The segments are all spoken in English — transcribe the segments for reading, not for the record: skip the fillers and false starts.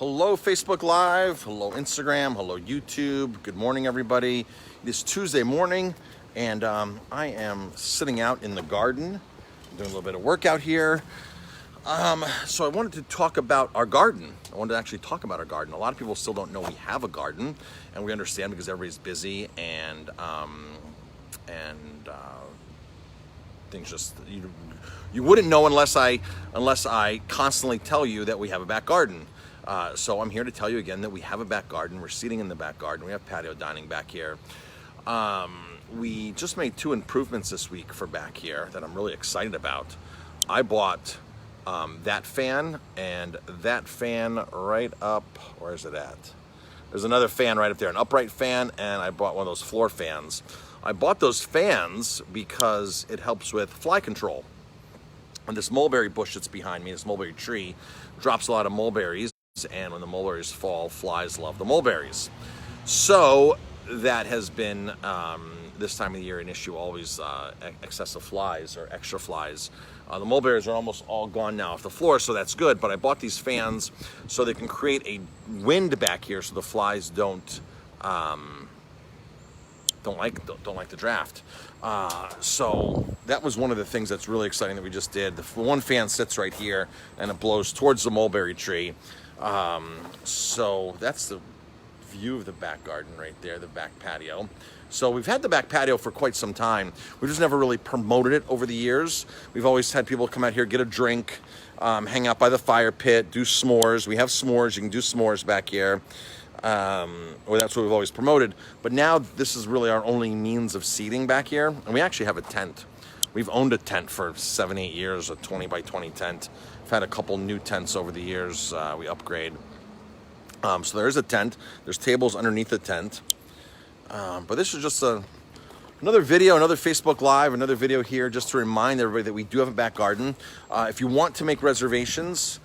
Hello Facebook Live, hello Instagram, hello YouTube. Good morning everybody. It is Tuesday morning and I am sitting out in the garden, doing a little bit of workout here. So I wanted to talk about our garden. I wanted to actually talk about our garden. A lot of people still don't know we have a garden, and we understand because everybody's busy and things just you wouldn't know unless I constantly tell you that we have a back garden. So I'm here to tell you again that we have a back garden. We're seating in the back garden. We have patio dining back here. We just made 2 improvements this week for back here that I'm really excited about. I bought that fan and that fan right up, where is it at? There's another fan right up there, an upright fan, and I bought one of those floor fans. I bought those fans because it helps with fly control. And this mulberry bush that's behind me, this mulberry tree, drops a lot of mulberries, and when the mulberries fall, flies love the mulberries. So that has been, this time of the year, an issue always, excessive flies or extra flies. The mulberries are almost all gone now off the floor, so that's good. But I bought these fans so they can create a wind back here so the flies don't like the draft. So that was one of the things that's really exciting that we just did. The one fan sits right here and it blows towards the mulberry tree. So that's the view of the back garden right there, the back patio. So we've had the back patio for quite some time. We've just never really promoted it over the years. We've always had people come out here, get a drink, hang out by the fire pit, do s'mores. We have s'mores. You can do s'mores back here. Well, that's what we've always promoted. But now this is really our only means of seating back here. And we actually have a tent. We've owned a tent for 7-8 years, a 20 by 20 tent. We've had a couple new tents over the years. We upgrade. So there is a tent. There's tables underneath the tent. But this is just another video, another Facebook Live, another video here just to remind everybody that we do have a back garden. If you want to make reservations,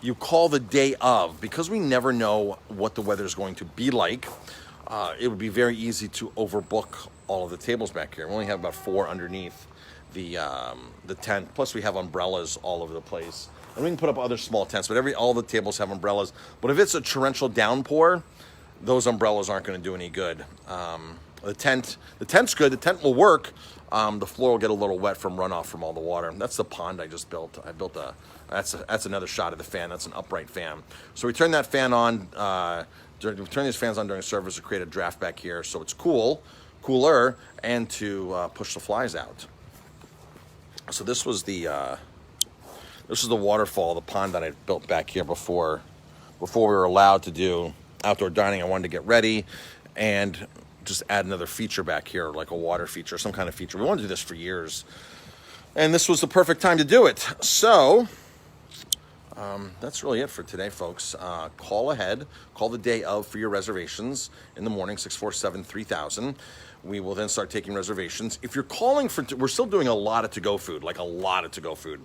you call the day of. Because we never know what the weather is going to be like, it would be very easy to overbook all of the tables back here. We only have about 4 underneath the tent. Plus we have umbrellas all over the place. And we can put up other small tents, but all the tables have umbrellas. But if it's a torrential downpour, those umbrellas aren't going to do any good. The tent's good. The tent will work. The floor will get a little wet from runoff from all the water. That's the pond I just built. That's another shot of the fan. That's an upright fan. So we turn that fan on. We turn these fans on during service to create a draft back here, so it's cooler, and to push the flies out. So this was the waterfall, the pond that I built back here before we were allowed to do outdoor dining. I wanted to get ready and just add another feature back here, like a water feature, some kind of feature. We wanted to do this for years, and this was the perfect time to do it. So that's really it for today, folks. Call ahead, call the day of for your reservations in the morning, 647-3000. We will then start taking reservations. If you're calling for, we're still doing a lot of to-go food, like a lot of to-go food.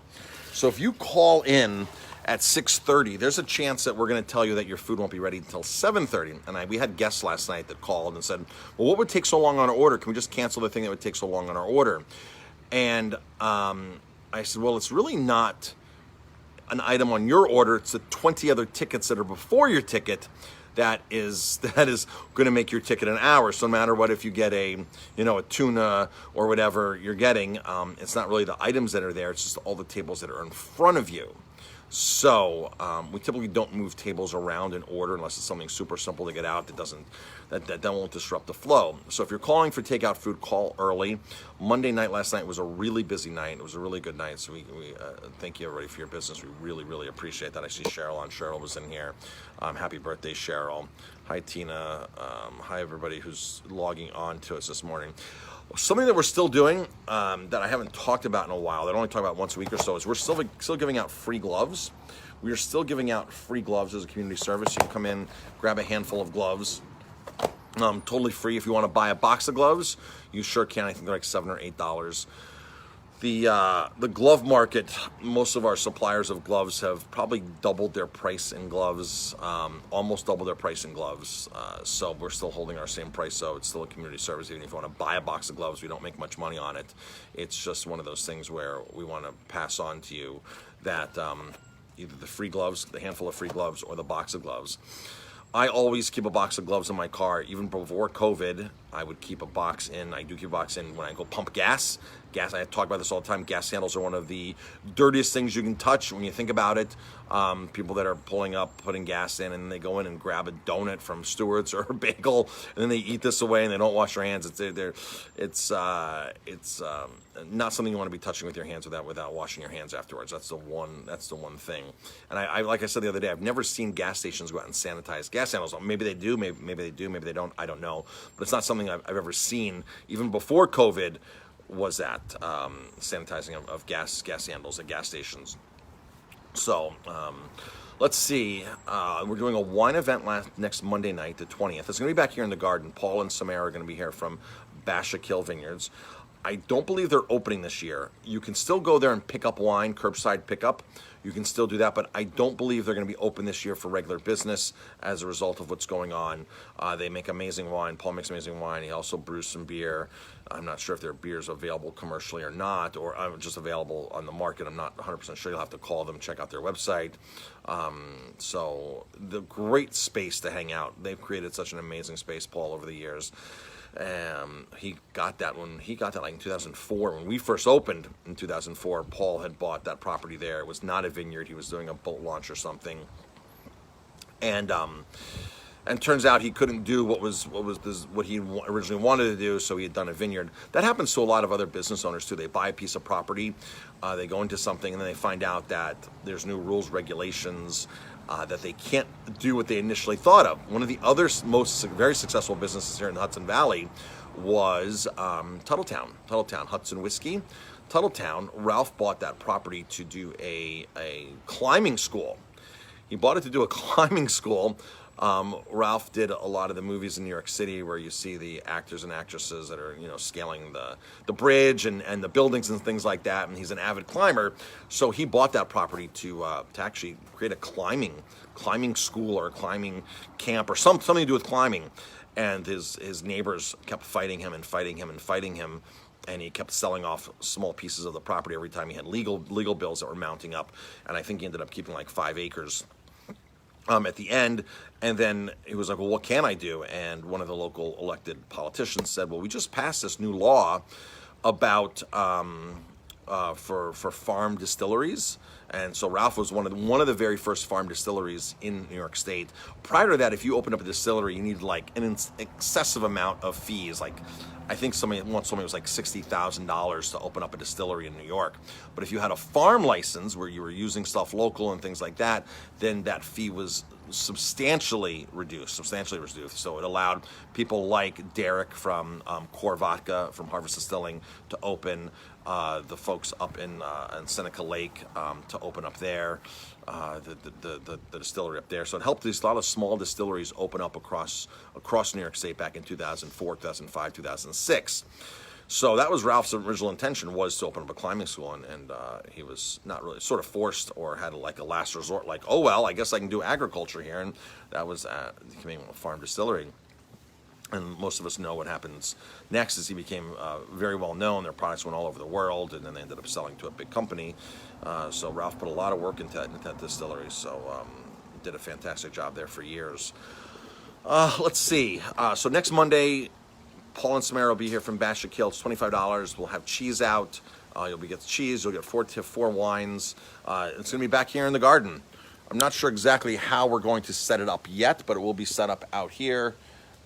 So if you call in at 6:30, there's a chance that we're going to tell you that your food won't be ready until 7:30. And we had guests last night that called and said, well, what would take so long on our order? Can we just cancel the thing that would take so long on our order? And I said, well, it's really not an item on your order. It's the 20 other tickets that are before your ticket that is going to make your ticket an hour. So no matter what, if you get a tuna or whatever you're getting, it's not really the items that are there. It's just all the tables that are in front of you. So we typically don't move tables around in order unless it's something super simple to get out that won't disrupt the flow. So if you're calling for takeout food, call early. Monday night last night was a really busy night. It was a really good night. So we thank you everybody for your business. We really, really appreciate that. I see Cheryl on. Cheryl was in here. Happy birthday, Cheryl. Hi, Tina. Hi, everybody who's logging on to us this morning. Something that we're still doing that I haven't talked about in a while, that I only talk about once a week or so, is we're still giving out free gloves. We are still giving out free gloves as a community service. You can come in, grab a handful of gloves, totally free. If you want to buy a box of gloves, you sure can. I think they're like $7 or $8. The glove market, most of our suppliers of gloves have probably doubled their price in gloves, almost doubled their price in gloves. So we're still holding our same price. So it's still a community service. Even if you want to buy a box of gloves, we don't make much money on it. It's just one of those things where we want to pass on to you that either the free gloves, the handful of free gloves, or the box of gloves. I always keep a box of gloves in my car. Even before COVID, I would keep a box in. I do keep a box in when I go pump gas. I talk about this all the time. Gas handles are one of the dirtiest things you can touch when you think about it. People that are pulling up, putting gas in, and they go in and grab a donut from Stewart's or a bagel, and then they eat this away and they don't wash their hands. It's not something you want to be touching with your hands without washing your hands afterwards. That's the one thing. And I like I said the other day, I've never seen gas stations go out and sanitize gas handles. Maybe they do, maybe they do, maybe they don't. I don't know. But it's not something I've ever seen, even before COVID, was that sanitizing of gas handles at gas stations. So let's see. We're doing a wine event next Monday night, the 20th. It's going to be back here in the garden. Paul and Samara are going to be here from Bashakil Vineyards. I don't believe they're opening this year. You can still go there and pick up wine, curbside pickup. You can still do that, but I don't believe they're going to be open this year for regular business as a result of what's going on. They make amazing wine. Paul makes amazing wine. He also brews some beer. I'm not sure if their beer is available commercially or not, or just available on the market. I'm not 100% sure. You'll have to call them, check out their website. So the great space to hang out. They've created such an amazing space, Paul, over the years. He got that like in 2004 when we first opened in 2004. Paul had bought that property there. It was not a vineyard. He was doing a boat launch or something, and turns out he couldn't do what he originally wanted to do. So he had done a vineyard. That happens to a lot of other business owners too. They buy a piece of property, they go into something, and then they find out that there's new rules, regulations. That they can't do what they initially thought of. One of the other very successful businesses here in the Hudson Valley was Tuttletown Hudson Whiskey. Tuttletown, Ralph bought that property to do a climbing school. He bought it to do a climbing school. Ralph did a lot of the movies in New York City where you see the actors and actresses that are, scaling the bridge and the buildings and things like that. And he's an avid climber. So he bought that property to actually create a climbing school or a climbing camp or something to do with climbing. And his neighbors kept fighting him. And he kept selling off small pieces of the property every time he had legal bills that were mounting up. And I think he ended up keeping like 5 acres. At the end, and then he was like, well, what can I do? And one of the local elected politicians said, well, we just passed this new law about for farm distilleries. And so Ralph was one of the very first farm distilleries in New York State. Prior to that, if you opened up a distillery, you needed like an excessive amount of fees. Like I think somebody once told me it was like $60,000 to open up a distillery in New York. But if you had a farm license where you were using stuff local and things like that, then that fee was substantially reduced. So it allowed people like Derek from Core Vodka from Harvest Distilling to open, the folks up in Seneca Lake to open up there, the distillery up there. So it helped a lot of small distilleries open up across New York State back in 2004, 2005, 2006. So that was Ralph's original intention, was to open up a climbing school, and he was not really sort of forced or had like a last resort, like, oh, well, I guess I can do agriculture here. And that was becoming a farm distillery. And most of us know what happens next is he became very well known. Their products went all over the world, and then they ended up selling to a big company. So Ralph put a lot of work into that distillery. So did a fantastic job there for years. Let's see. So next Monday, Paul and Samara will be here from Bashakil. It's $25. We'll have cheese out. You'll get cheese. You'll get four wines. It's going to be back here in the garden. I'm not sure exactly how we're going to set it up yet, but it will be set up out here.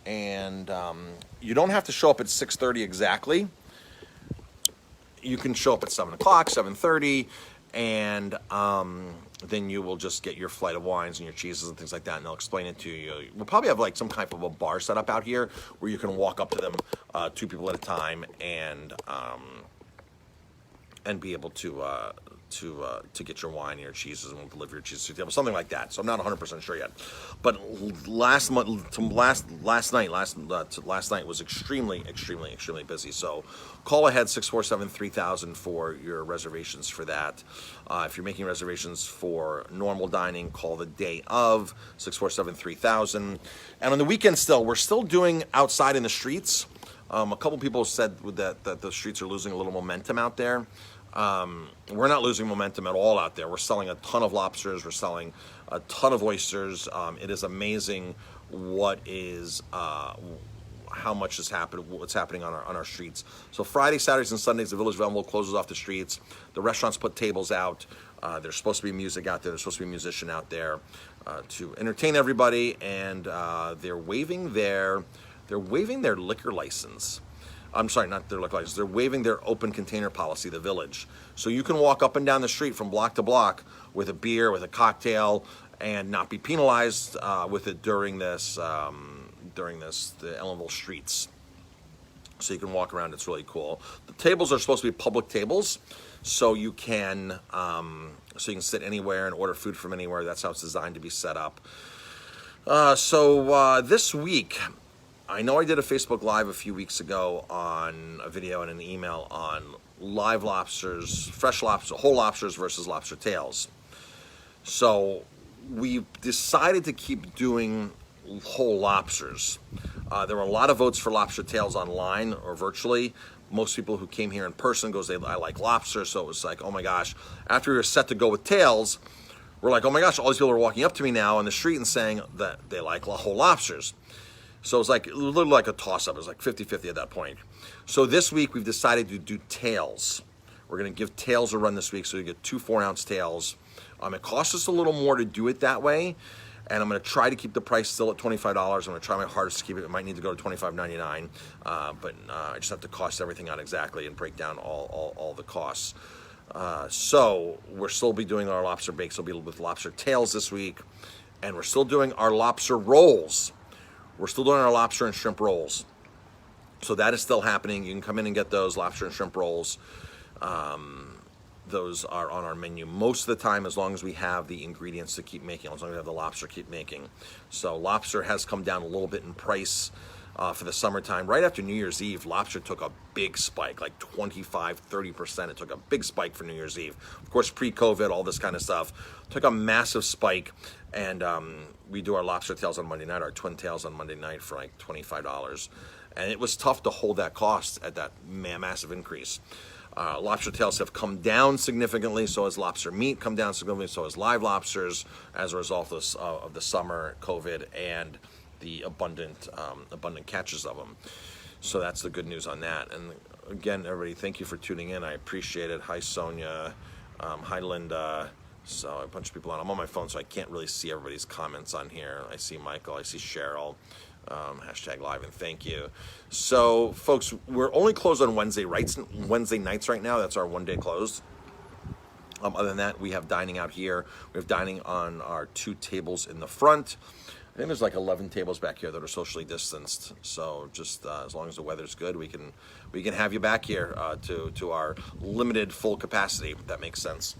And you don't have to show up at 6:30 exactly. You can show up at 7 o'clock, 7:30, and then you will just get your flight of wines and your cheeses and things like that, and they'll explain it to you. We'll probably have like some type of a bar set up out here where you can walk up to them, 2 people at a time, and be able to get your wine and your cheeses, and we'll deliver your cheeses to you, something like that. So I'm not 100% sure yet. But last night was extremely busy. So call ahead 647-3000 for your reservations for that. If you're making reservations for normal dining, call the day of 647-3000. And on the weekend we're still doing outside in the streets. A couple people said that the streets are losing a little momentum out there. We're not losing momentum at all out there. We're selling a ton of lobsters. We're selling a ton of oysters. It is amazing what is how much is happening, what's happening on our streets. So Friday, Saturdays, and Sundays, the Village of Elmville closes off the streets. The restaurants put tables out. There's supposed to be music out there. There's supposed to be a musician out there to entertain everybody, and they're waiving their liquor license. I'm sorry, not their liquor license. They're waiving their open container policy, the Village. So you can walk up and down the street from block to block with a beer, with a cocktail, and not be penalized with it during the Ellenville streets. So you can walk around. It's really cool. The tables are supposed to be public tables, so you can sit anywhere and order food from anywhere. That's how it's designed to be set up. So this week, I know I did a Facebook Live a few weeks ago on a video and an email on live lobsters, fresh lobsters, whole lobsters versus lobster tails. So we decided to keep doing whole lobsters. There were a lot of votes for lobster tails online or virtually. Most people who came here in person goes, I like lobster. So it was like, oh my gosh. After we were set to go with tails, we're like, oh my gosh, all these people are walking up to me now on the street and saying that they like whole lobsters. So it was like a little like a toss-up. It was like 50-50 at that point. So this week we've decided to do tails. We're going to give tails a run this week. So you get 2 4-ounce tails. It costs us a little more to do it that way. And I'm going to try to keep the price still at $25. I'm going to try my hardest to keep it. It might need to go to $25.99. But I just have to cost everything out exactly and break down all the costs. So we'll still be doing our lobster bakes. It'll be with lobster tails this week. And we're still doing our lobster rolls. We're still doing our lobster and shrimp rolls. So that is still happening. You can come in and get those lobster and shrimp rolls. Those are on our menu most of the time, as long as we have the ingredients to keep making, as long as we have the lobster to keep making. So lobster has come down a little bit in price for the summertime. Right after New Year's Eve, lobster took a big spike, like 25-30%. It took a big spike for New Year's Eve. Of course, pre-COVID, all this kind of stuff. Took a massive spike. And we do our lobster tails on Monday night, our twin tails on Monday night for like $25. And it was tough to hold that cost at that massive increase. Lobster tails have come down significantly, so has lobster meat come down significantly, so has live lobsters as a result of the summer, COVID, and the abundant catches of them. So that's the good news on that. And again, everybody, thank you for tuning in. I appreciate it. Hi, Sonia. Hi, Linda. So a bunch of people on. I'm on my phone, so I can't really see everybody's comments on here. I see Michael. I see Cheryl. Hashtag live and thank you. So, folks, we're only closed on Wednesday nights right now. That's our one-day closed. Other than that, we have dining out here. We have dining on our 2 tables in the front. I think there's like 11 tables back here that are socially distanced. So just as long as the weather's good, we can have you back here to our limited full capacity, if that makes sense.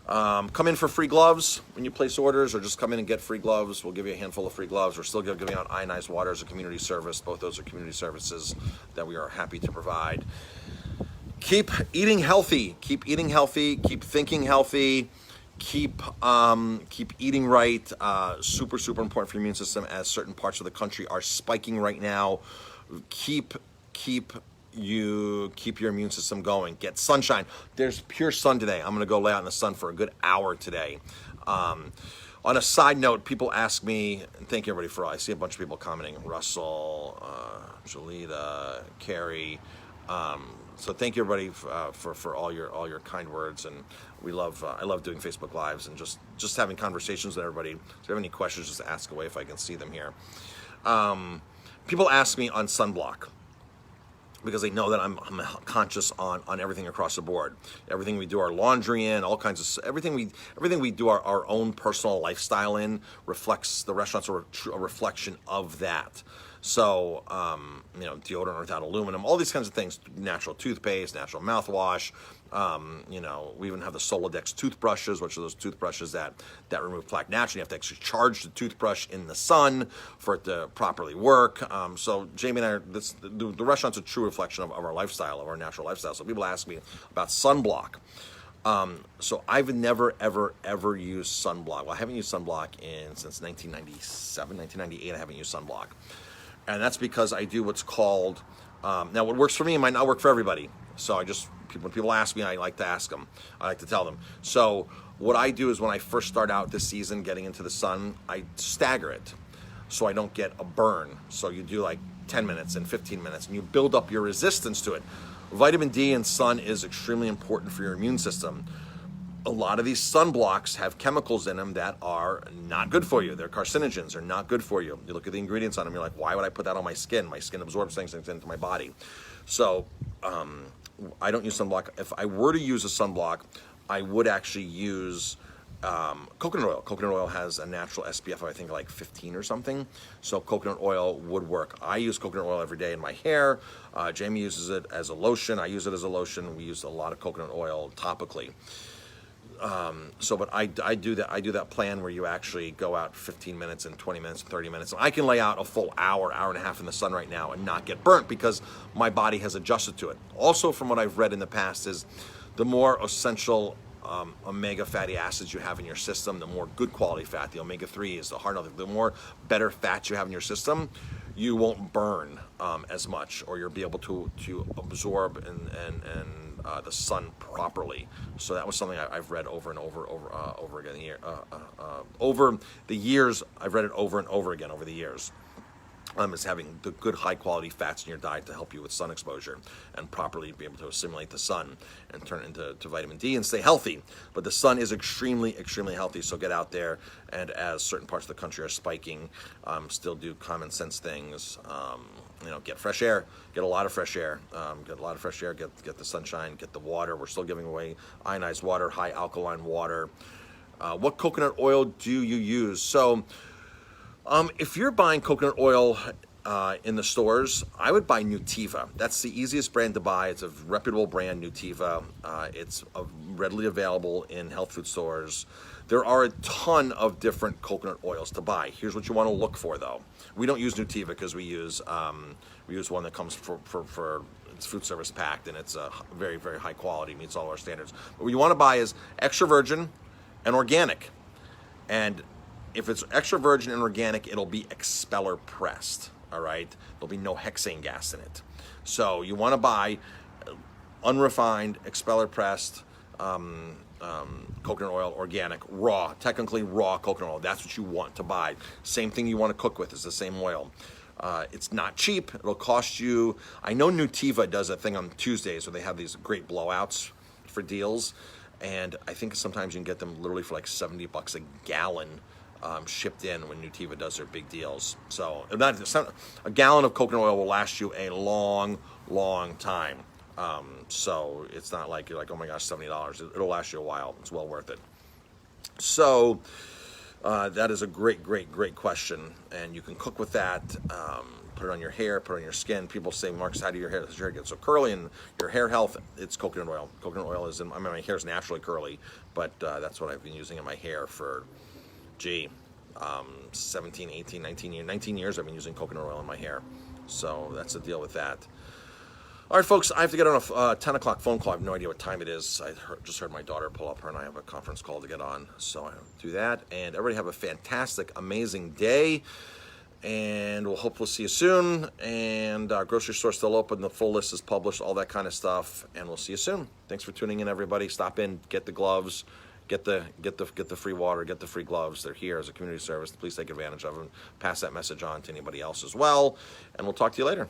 Come in for free gloves when you place orders, or just come in and get free gloves. We'll give you a handful of free gloves. We're still giving out ionized water as a community service. Both those are community services that we are happy to provide. Keep eating healthy. Keep eating healthy. Keep thinking healthy. Keep eating right. Super important for your immune system, as certain parts of the country are spiking right now. Keep your immune system going. Get sunshine. There's pure sun today. I'm going to go lay out in the sun for a good hour today. On a side note, people ask me, and thank you everybody I see a bunch of people commenting, Russell, Jolita, Carrie. So thank you everybody for all your kind words, and I love doing Facebook Lives and just having conversations with everybody. If you have any questions, just ask away if I can see them here. People ask me on sunblock, because they know that I'm conscious on everything across the board. Everything we do our laundry in, all kinds of everything we do our own personal lifestyle in reflects, the restaurants are a reflection of that. So deodorant without aluminum, all these kinds of things, natural toothpaste, natural mouthwash. We even have the Solodex toothbrushes, which are those toothbrushes that remove plaque naturally. You have to actually charge the toothbrush in the sun for it to properly work. So Jamie and I the restaurant's a true reflection of our lifestyle, of our natural lifestyle. So people ask me about sunblock. So I've never, ever used sunblock. Well, I haven't used sunblock since 1997, 1998. I haven't used sunblock. And that's because I do what's called, now what works for me might not work for everybody. So when people ask me, I like to ask them. I like to tell them. So what I do is when I first start out this season getting into the sun, I stagger it so I don't get a burn. So you do like 10 minutes and 15 minutes, and you build up your resistance to it. Vitamin D and sun is extremely important for your immune system. A lot of these sunblocks have chemicals in them that are not good for you. They're carcinogens. They're not good for you. You look at the ingredients on them, you're like, why would I put that on my skin? My skin absorbs things into my body. So I don't use sunblock. If I were to use a sunblock, I would actually use coconut oil. Coconut oil has a natural SPF of, I think, like 15 or something. So coconut oil would work. I use coconut oil every day in my hair. Jamie uses it as a lotion. I use it as a lotion. We use a lot of coconut oil topically. But I do that plan where you actually go out 15 minutes and 20 minutes and 30 minutes. I can lay out a full hour and a half in the sun right now and not get burnt because my body has adjusted to it. Also, from what I've read in the past, is the more essential omega fatty acids you have in your system, the more good quality fat, the omega-3 is the heart of it, the more better fats you have in your system, you won't burn as much, or you'll be able to absorb and the sun properly. So that was something I've read over and over again here. Over the years, I've read it over and over again over the years. Is having the good high quality fats in your diet to help you with sun exposure and properly be able to assimilate the sun and turn it into vitamin D and stay healthy. But the sun is extremely, extremely healthy. So get out there, and as certain parts of the country are spiking, still do common sense things. Get fresh air, get a lot of fresh air, get the sunshine, get the water. We're still giving away ionized water, high alkaline water. What coconut oil do you use? So if you're buying coconut oil in the stores, I would buy Nutiva. That's the easiest brand to buy. It's a reputable brand, Nutiva. It's readily available in health food stores. There are a ton of different coconut oils to buy. Here's what you want to look for, though. We don't use Nutiva because we use one that comes for it's food service packed, and it's very, very high quality, meets all our standards. But what you want to buy is extra virgin and organic. And if it's extra virgin and organic, it'll be expeller pressed, all right? There'll be no hexane gas in it. So you want to buy unrefined, expeller pressed coconut oil, organic, raw, technically raw coconut oil. That's what you want to buy. Same thing you want to cook with is the same oil. It's not cheap. It'll cost you, I know Nutiva does a thing on Tuesdays where they have these great blowouts for deals. And I think sometimes you can get them literally for like $70 a gallon. Shipped in when Nutiva does their big deals. So a gallon of coconut oil will last you a long, long time. So it's not like you're like, oh my gosh, $70. It'll last you a while. It's well worth it. So that is a great, great, great question. And you can cook with that. Put it on your hair, put it on your skin. People say, Marcus, how does your hair get so curly? And your hair health, it's coconut oil. Coconut oil is my hair is naturally curly, but that's what I've been using in my hair for 17, 18, 19 years I've been using coconut oil in my hair. So that's the deal with that. All right, folks, I have to get on a 10 o'clock phone call. I have no idea what time it is. Just heard my daughter pull up. Her and I have a conference call to get on. So I'll do that. And everybody have a fantastic, amazing day. And we'll hopefully see you soon. And grocery store still open. The full list is published, all that kind of stuff. And we'll see you soon. Thanks for tuning in, everybody. Stop in, get the gloves. Get the free water, get the free gloves. They're here as a community service. Please take advantage of them. Pass that message on to anybody else as well. And we'll talk to you later.